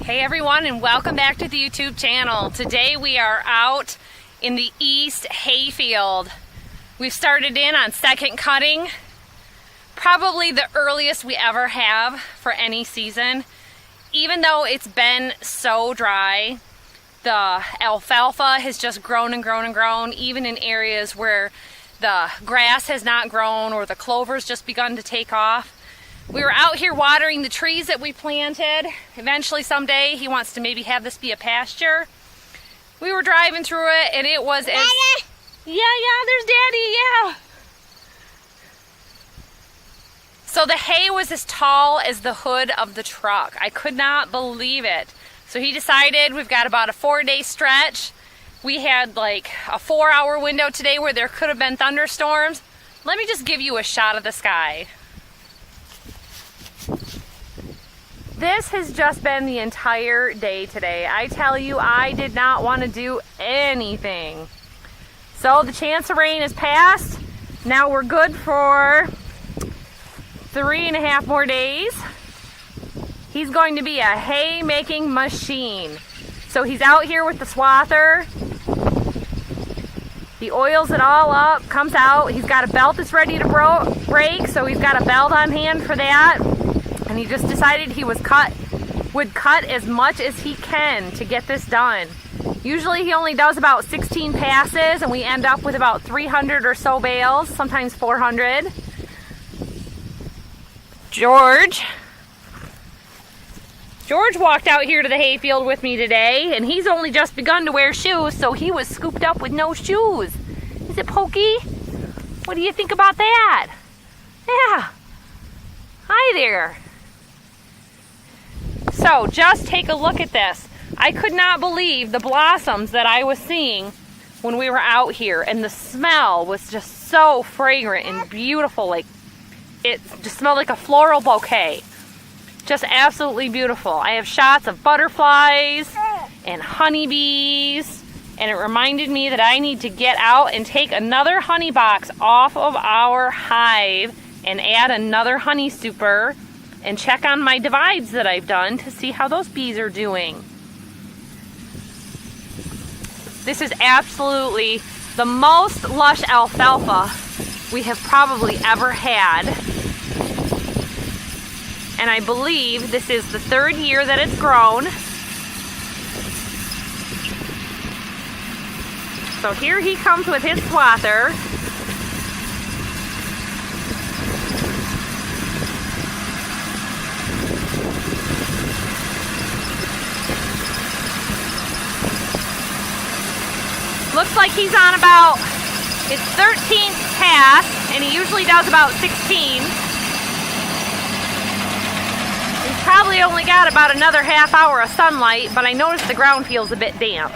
Hey everyone, and welcome back to the YouTube channel. Today we are out in the east hayfield. We've started in on second cutting, probably the earliest we ever have for any season. Even though it's been so dry, the alfalfa has just grown and grown and grown, even in areas where the grass has not grown or the clover's just begun to take off. We were out here watering the trees that we planted. Eventually someday he wants to maybe have this be a pasture. We were driving through it and it was Daddy. Yeah, there's Daddy, yeah. So the hay was as tall as the hood of the truck. I could not believe it. So he decided we've got about a 4-day stretch. We had like a 4-hour window today where there could have been thunderstorms. Let me just give you a shot of the sky. This has just been the entire day today. I tell you, I did not want to do anything. So the chance of rain is past. Now we're good for 3.5 more days. He's going to be a hay making machine. So he's out here with the swather. He oils it all up, comes out. He's got a belt that's ready to break, so he's got a belt on hand for that. And he just decided he would cut as much as he can to get this done. Usually he only does about 16 passes and we end up with about 300 or so bales, sometimes 400. George walked out here to the hayfield with me today and he's only just begun to wear shoes, so he was scooped up with no shoes. Is it Pokey? What do you think about that? Yeah. Hi there. So just take a look at this. I could not believe the blossoms that I was seeing when we were out here, and the smell was just so fragrant and beautiful. Like, it just smelled like a floral bouquet. Just absolutely beautiful. I have shots of butterflies and honeybees, and it reminded me that I need to get out and take another honey box off of our hive and add another honey super and check on my divides that I've done to see how those bees are doing. This is absolutely the most lush alfalfa we have probably ever had. And I believe this is the 3rd year that it's grown. So here he comes with his swather. Looks like he's on about his 13th pass, and he usually does about 16. He's probably only got about another half hour of sunlight, but I noticed the ground feels a bit damp.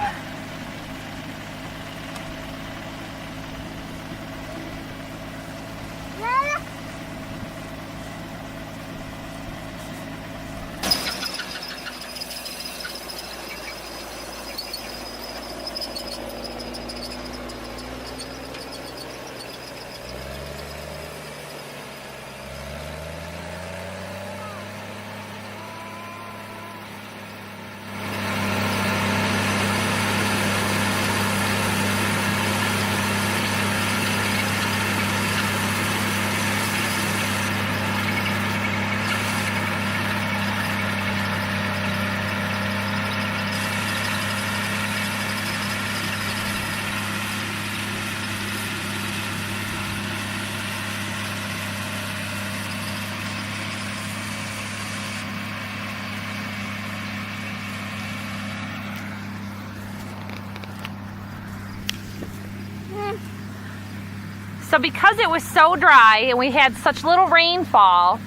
So because it was so dry and we had such little rainfall,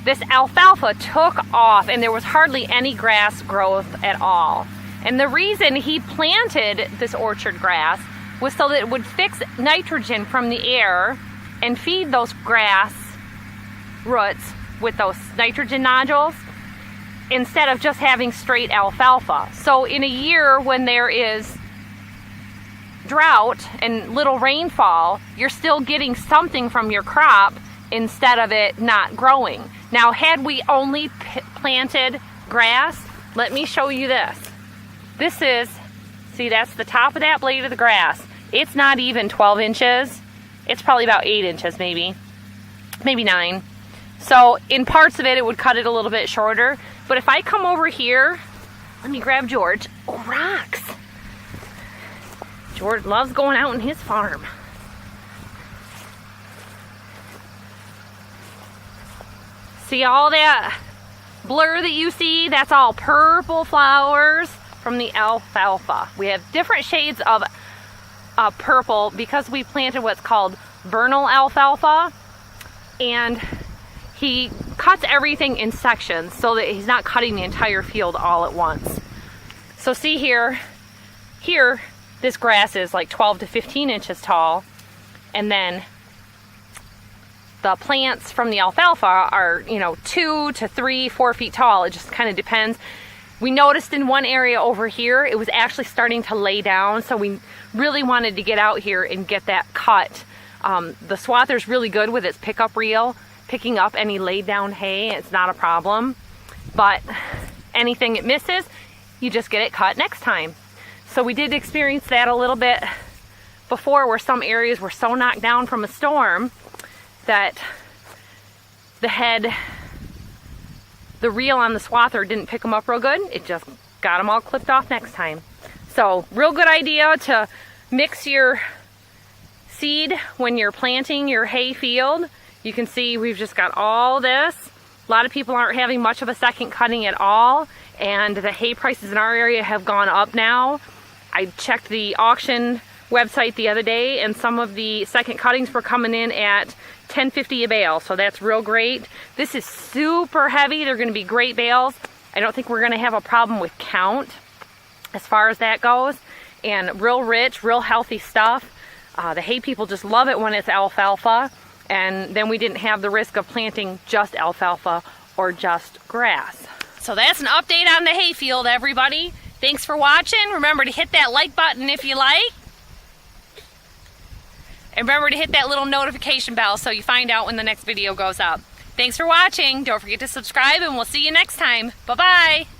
this alfalfa took off and there was hardly any grass growth at all. And the reason he planted this orchard grass was so that it would fix nitrogen from the air and feed those grass roots with those nitrogen nodules instead of just having straight alfalfa. So in a year when there is drought and little rainfall, you're still getting something from your crop instead of it not growing. Now, had we only planted grass, let me show you this. This is, see, that's the top of that blade of the grass. It's not even 12 inches. It's probably about 8 inches, maybe 9. So in parts of it, it would cut it a little bit shorter. But if I come over here, let me grab George. Oh, rocks. George loves going out in his farm. See all that blur that you see? That's all purple flowers from the alfalfa. We have different shades of purple because we planted what's called vernal alfalfa, and he cuts everything in sections so that he's not cutting the entire field all at once. So see here, this grass is like 12 to 15 inches tall, and then the plants from the alfalfa are, 2 to 3, 4 feet tall. It just kind of depends. We noticed in one area over here, it was actually starting to lay down, so we really wanted to get out here and get that cut. The swather's really good with its pickup reel, picking up any laid down hay. It's not a problem, but anything it misses, you just get it cut next time. So we did experience that a little bit before, where some areas were so knocked down from a storm that the reel on the swather didn't pick them up real good. It just got them all clipped off next time. So real good idea to mix your seed when you're planting your hay field. You can see we've just got all this. A lot of people aren't having much of a second cutting at all, and the hay prices in our area have gone up now. I checked the auction website the other day, and some of the second cuttings were coming in at $10.50 a bale, so that's real great. This is super heavy. They're going to be great bales. I don't think we're going to have a problem with count as far as that goes, and real rich, real healthy stuff. The hay people just love it when it's alfalfa, and then we didn't have the risk of planting just alfalfa or just grass. So that's an update on the hay field, everybody. Thanks for watching. Remember to hit that like button if you like. And remember to hit that little notification bell so you find out when the next video goes up. Thanks for watching. Don't forget to subscribe, and we'll see you next time. Bye-bye.